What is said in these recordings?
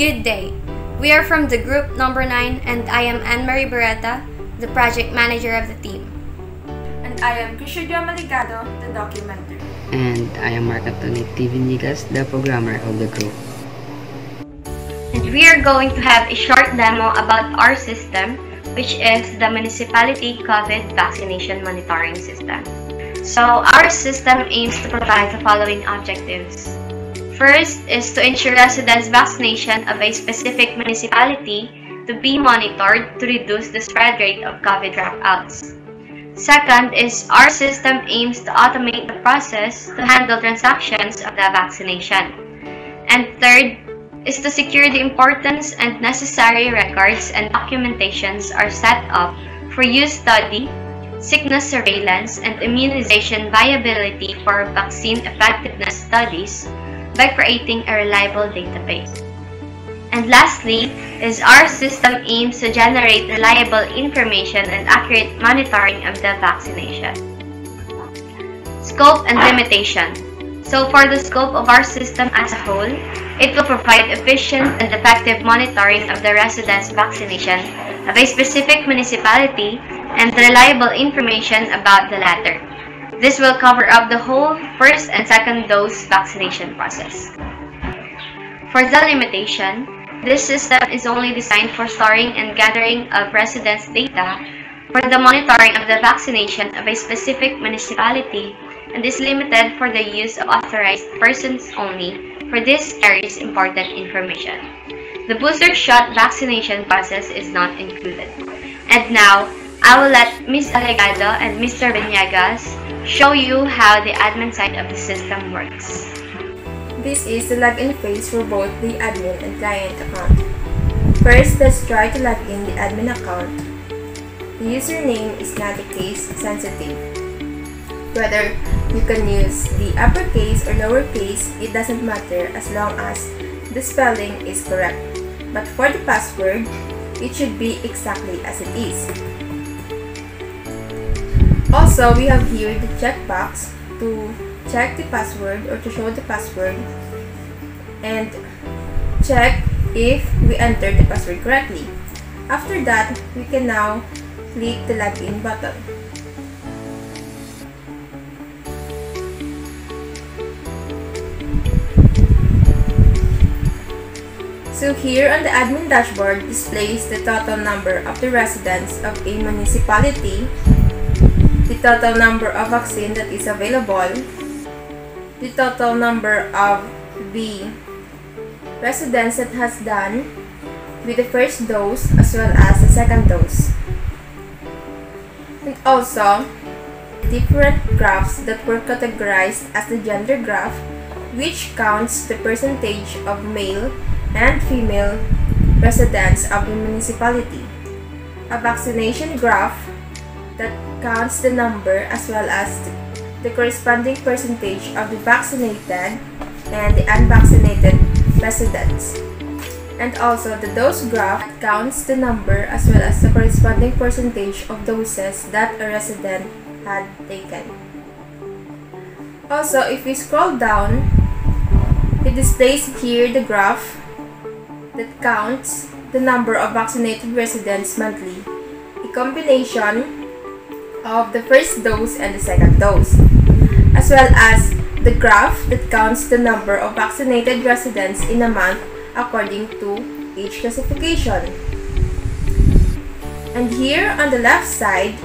Good day. We are from the group number 9 and I am Anne-Marie Beretta, the project manager of the team. And I am Crishudia Maligado, the documenter. And I am Mark Anthony Vinigas, the programmer of the group. And we are going to have a short demo about our system, which is the Municipality COVID Vaccination Monitoring System. So our system aims to provide the following objectives. First is to ensure residents' vaccination of a specific municipality to be monitored to reduce the spread rate of COVID dropouts. Second is our system aims to automate the process to handle transactions of the vaccination. And third is to secure the importance and necessary records and documentations are set up for use study, sickness surveillance, and immunization viability for vaccine effectiveness studies by creating a reliable database. And lastly is our system aims to generate reliable information and accurate monitoring of the vaccination. Scope and limitation. So for the scope of our system as a whole, it will provide efficient and effective monitoring of the residents' vaccination of a specific municipality and reliable information about the latter. This will cover up the whole first and second dose vaccination process. For the limitation, this system is only designed for storing and gathering of residents' data for the monitoring of the vaccination of a specific municipality and is limited for the use of authorized persons only, for this carries important information. The booster shot vaccination process is not included. And now, I will let Ms. Alegado and Mr. Vinigas show you how the admin side of the system works. This is the login phase for both the admin and client account. First, let's try to log in the admin account. The username is not case sensitive. Whether you can use the uppercase or lowercase, it doesn't matter as long as the spelling is correct. But for the password, it should be exactly as it is. Also, we have here the checkbox to check the password or to show the password and check if we entered the password correctly. After that, we can now click the login button. So here on the admin dashboard displays the total number of the residents of a municipality, the total number of vaccine that is available, the total number of the residents that has done with the first dose as well as the second dose. And also, different graphs that were categorized as the gender graph, which counts the percentage of male and female residents of the municipality. A vaccination graph that counts the number as well as the corresponding percentage of the vaccinated and the unvaccinated residents. And also the dose graph that counts the number as well as the corresponding percentage of doses that a resident had taken. Also, if we scroll down, it displays here the graph that counts the number of vaccinated residents monthly, a combination of the first dose and the second dose, as well as the graph that counts the number of vaccinated residents in a month according to age classification. And here on the left side,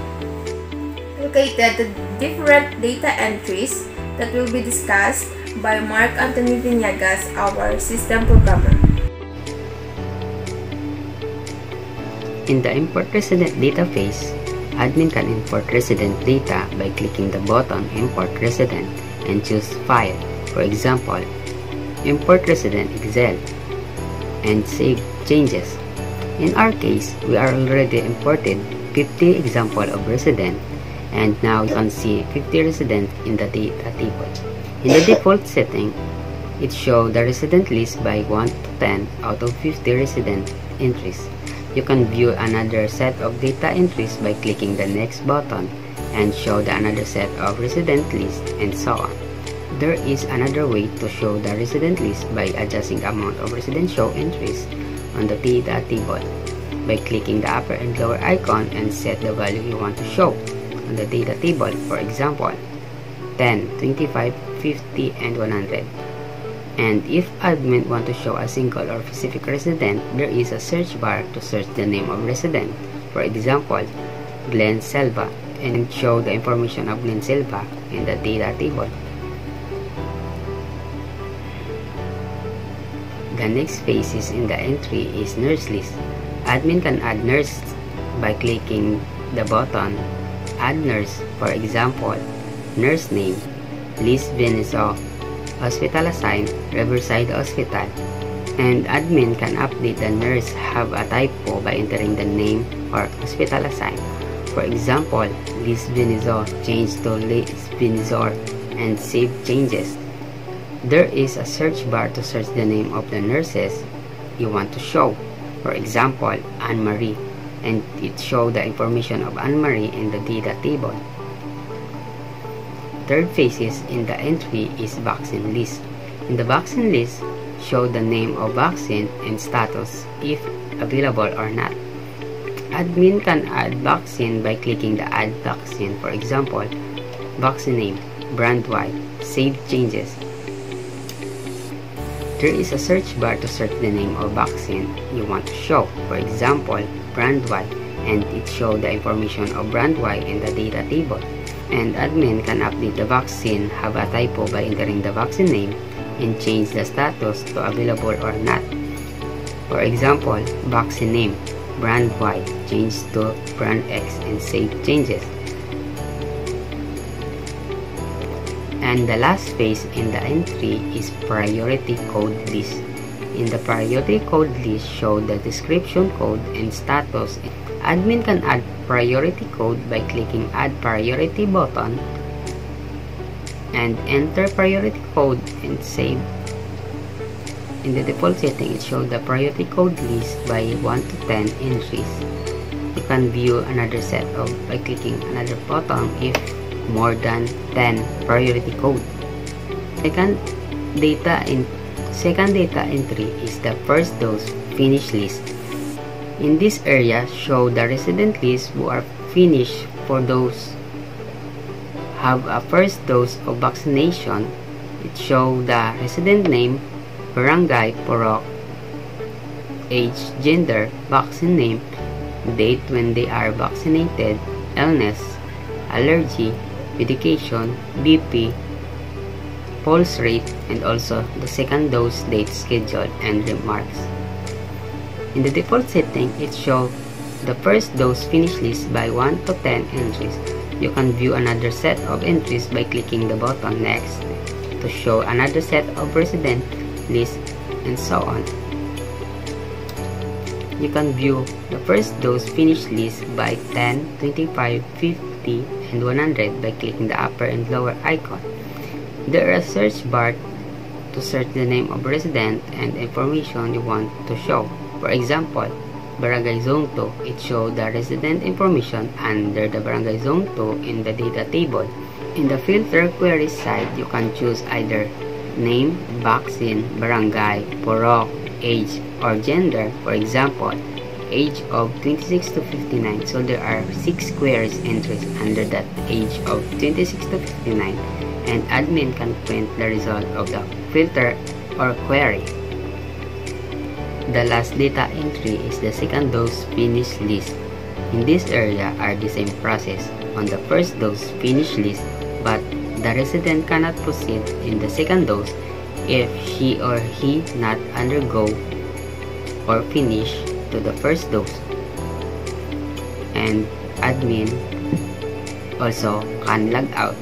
located the different data entries that will be discussed by Mark Anthony Vinigas, our system programmer. In the Import Resident Data phase, admin can import resident data by clicking the button Import Resident and choose File, for example, Import Resident Excel, and save changes. In our case, we are already imported 50 example of resident, and now you can see 50 residents in the data table. In the default setting, it shows the resident list by 1 to 10 out of 50 resident entries. You can view another set of data entries by clicking the next button and show the another set of resident list and so on. There is another way to show the resident list by adjusting the amount of resident show entries on the data table by clicking the upper and lower icon and set the value you want to show on the data table. For example, 10, 25, 50, and 100. And if admin want to show a single or specific resident, there is a search bar to search the name of resident. For example, Glenn Silva, and show the information of Glenn Silva in the data table. The next phase is in the entry is nurse list. Admin can add nurse by clicking the button Add Nurse. For example, nurse name, Liz Venezo, hospital assigned, Riverside Hospital. And admin can update the nurse have a typo by entering the name or hospital assigned. For example, Liz Venezo changed to Liz Venezo and save changes. There is a search bar to search the name of the nurses you want to show. For example, Anne-Marie, and it shows the information of Anne-Marie in the data table. Third phase is in the entry is vaccine list. In the vaccine list, show the name of vaccine and status if available or not. Admin can add vaccine by clicking the Add Vaccine. For example, vaccine name, brand Y, save changes. There is a search bar to search the name of vaccine you want to show. For example, brand Y, and it shows the information of brand Y in the data table. And admin can update the vaccine have a typo by entering the vaccine name and change the status to available or not. For example, vaccine name, brand Y, change to brand X and save changes. And the last phase in the entry is priority code list. In the priority code list, show the description code and status. Admin can add priority code by clicking Add Priority button and enter priority code and save. In the default setting, it shows the priority code list by 1 to 10 entries. You can view another set of by clicking another button if more than 10 priority code. Second data entry is the first dose finish list. In this area, show the resident list who are finished for those have a first dose of vaccination. It shows the resident name, barangay, porok, age, gender, vaccine name, date when they are vaccinated, illness, allergy, medication, BP, pulse rate, and also the second dose date schedule and remarks. In the default setting, it shows the first dose finish list by 1 to 10 entries. You can view another set of entries by clicking the button Next to show another set of resident list and so on. You can view the first dose finish list by 10, 25, 50, and 100 by clicking the upper and lower icon. There is a search bar to search the name of resident and information you want to show. For example, Barangay Zone 2, it shows the resident information under the Barangay Zone 2 in the data table. In the filter query side, you can choose either name, vaccine, barangay, porok, age, or gender. For example, age of 26 to 59. So there are 6 queries entries under that age of 26 to 59, and admin can print the result of the filter or query. The last data entry is the second dose finish list. In this area are the same process on the first dose finish list, but the resident cannot proceed in the second dose if she or he not undergo or finish to the first dose. And admin also can log out.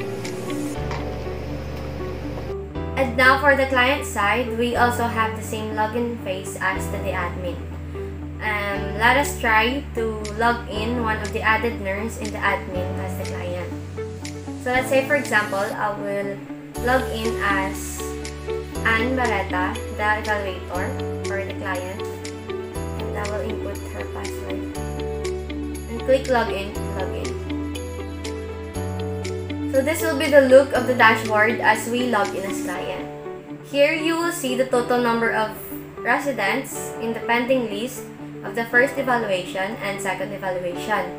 And now for the client side, we also have the same login phase as to the admin. Let us try to log in one of the added nurse in the admin as the client. So let's say for example, I will log in as Anne Barreta, the evaluator for the client. And I will input her password. And click login, login. So this will be the look of the dashboard as we log in as client. Here you will see the total number of residents in the pending list of the first evaluation and second evaluation.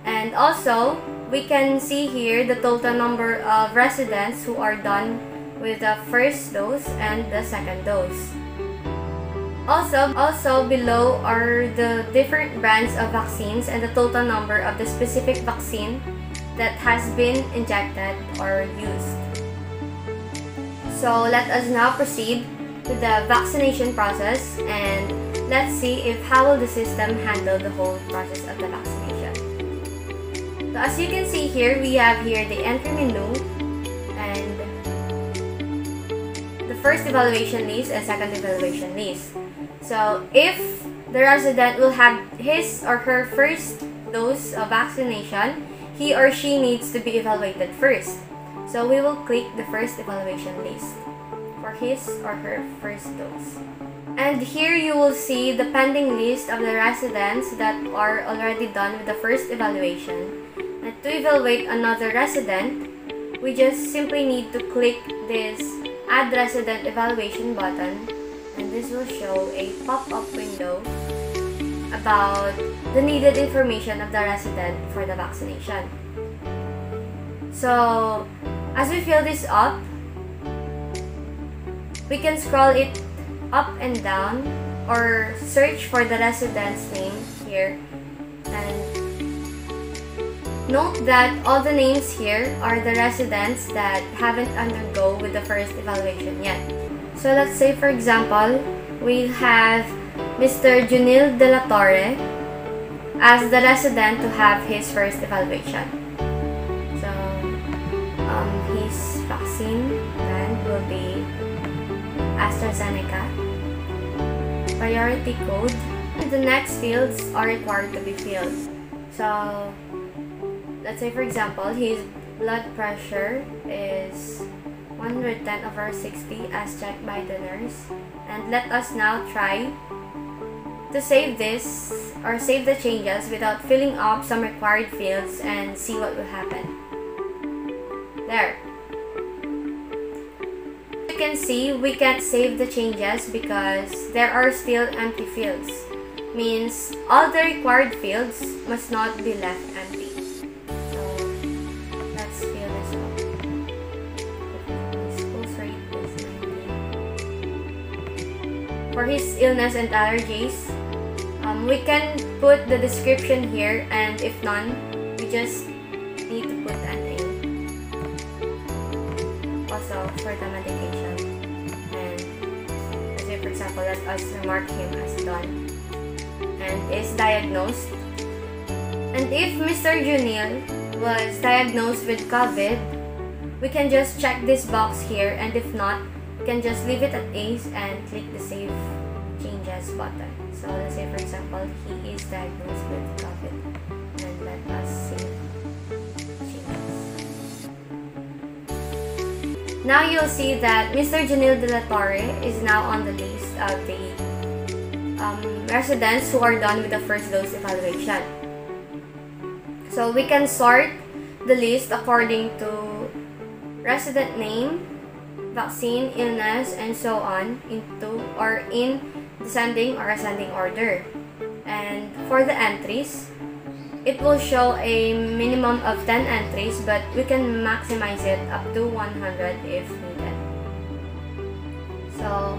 And also, we can see here the total number of residents who are done with the first dose and the second dose. Also below are the different brands of vaccines and the total number of the specific vaccine that has been injected or used. So let us now proceed to the vaccination process, and let's see if how will the system handle the whole process of the vaccination. So as you can see here, we have here the entry menu and the first evaluation list and second evaluation list. So if the resident will have his or her first dose of vaccination, he or she needs to be evaluated first. So we will click the first evaluation list for his or her first dose. And here you will see the pending list of the residents that are already done with the first evaluation. And to evaluate another resident, we just simply need to click this Add Resident Evaluation button, and this will show a pop-up window about the needed information of the resident for the vaccination. So, as we fill this up, we can scroll it up and down or search for the resident's name here. And note that all the names here are the residents that haven't undergone with the first evaluation yet. So let's say for example, we have Mr. Junil De La Torre as the resident to have his first evaluation. So his vaccine brand will be AstraZeneca. Priority code. The next fields are required to be filled. So let's say for example, his blood pressure is 110/60 as checked by the nurse. And let us now try to save this or save the changes without filling up some required fields and see what will happen. There. You can see we can't save the changes because there are still empty fields. Means all the required fields must not be left empty. So let's fill this up. His pulse rate is 90. For his illness and allergies, we can put the description here, and if none, we just need to put an A. Also for the medication, and let's say for example, let us remark him as done and is diagnosed. And if Mr. Junil was diagnosed with COVID, we can just check this box here, and if not, we can just leave it at A and click the Save Changes button. So let's say for example, he is diagnosed with COVID, and let us save changes. Now you'll see that Mr. Junil De La Torre is now on the list of the residents who are done with the first dose evaluation. So we can sort the list according to resident name, vaccine, illness, and so on into or in descending or ascending order. And for the entries, it will show a minimum of 10 entries, but we can maximize it up to 100 if needed. So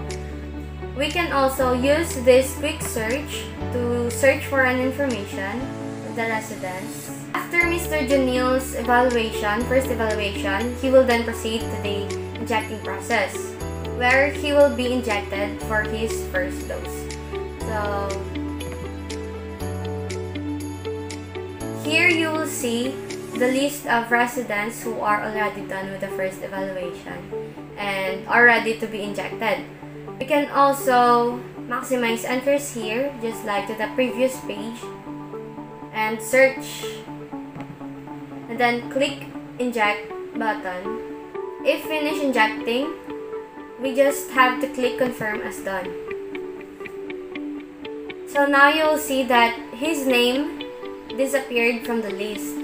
we can also use this quick search to search for an information of the residents. After Mr. Junil's evaluation, first evaluation, he will then proceed to the injecting process, where he will be injected for his first dose. So here you will see the list of residents who are already done with the first evaluation and are ready to be injected. We can also maximize entries here, just like to the previous page, and search, and then click inject button. If finish injecting, we just have to click confirm as done. So now you'll see that his name disappeared from the list.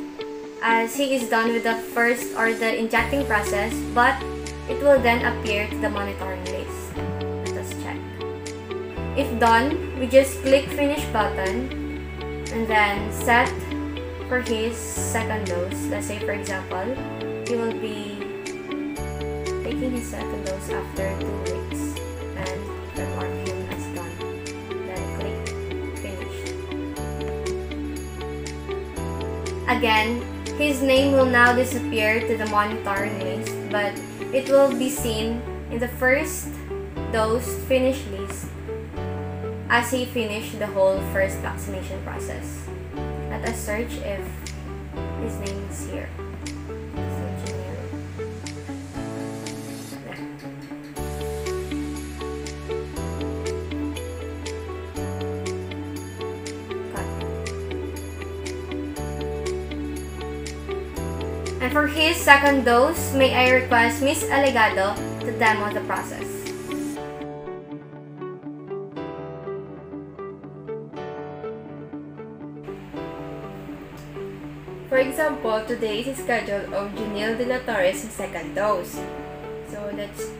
as he is done with the first or the injecting process, but it will then appear to the monitoring list. Let us check. If done, we just click finish button and then set for his second dose. Let's say, for example, he will be taking his second dose after 2 weeks, and then mark him as done. Then click finish. Again, his name will now disappear to the monitoring list, but it will be seen in the first dose finish list as he finished the whole first vaccination process. Let us search if his name is here. And for his second dose, may I request Miss Alegado to demo the process. For example, today is schedule of Junil de la Torres' second dose. So that's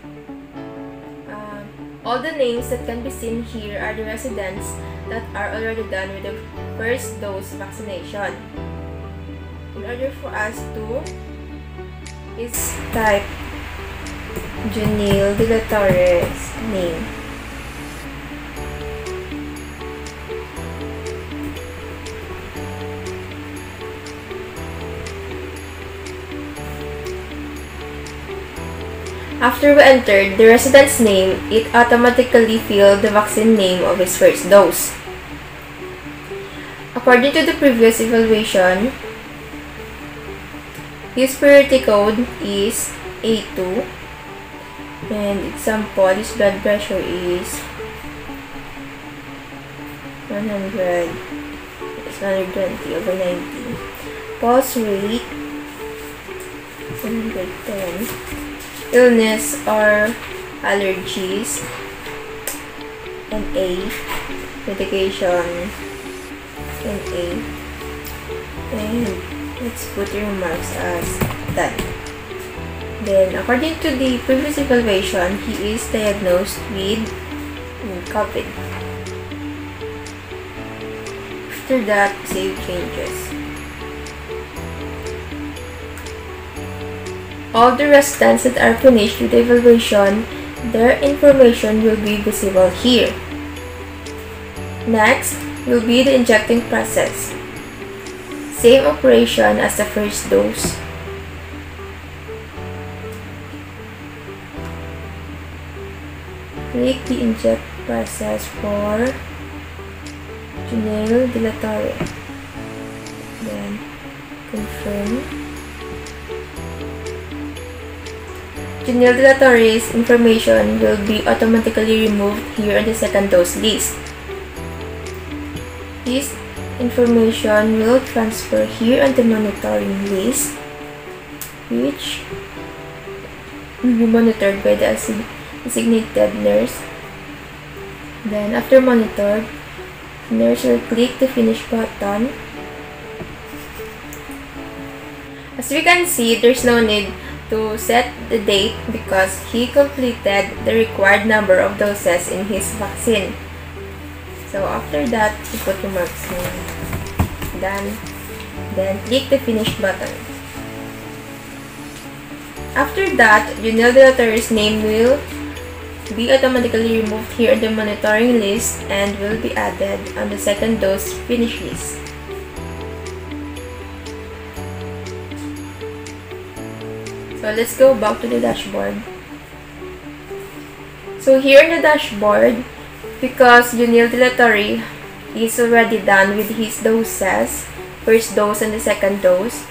all the names that can be seen here are the residents that are already done with the first dose vaccination. In order for us to type Junil de la Torres name. After we entered the resident's name, it automatically filled the vaccine name of his first dose. According to the previous evaluation, his priority code is A2, and example, his blood pressure is 100, it's 120/90. Pulse rate 110. Illness or allergies, NA. Medication, NA. And let's put your remarks as done. Then, according to the previous evaluation, he is diagnosed with COVID. After that, save changes. All the residents that are finished with the evaluation, their information will be visible here. Next will be the injecting process. Same operation as the first dose. Click the inject process for Junil de la Torre. Then confirm. Junil de la Torre's information will be automatically removed here on the second dose list. This information will transfer here on the monitoring list, which will be monitored by the designated nurse. Then after monitored, the nurse will click the finish button. As we can see, there's no need to set the date because he completed the required number of doses in his vaccine. So after that, you put your marks in. Done. Then click the finish button. After that, Junil de la Torre's name will be automatically removed here in the monitoring list and will be added on the second dose finish list. So let's go back to the dashboard. So here in the dashboard, because Junil de la Torre is already done with his doses, first dose and the second dose,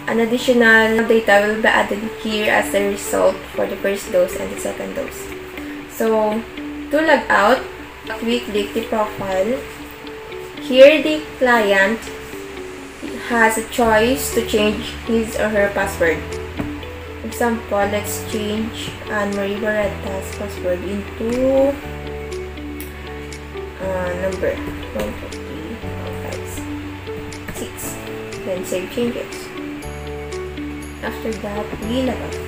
an additional data will be added here as a result for the first dose and the second dose. So to log out, we click the profile. Here the client has a choice to change his or her password. Example, let's change Anne-Marie Barreta's password into number 14056. Then save changes. After that, we log out.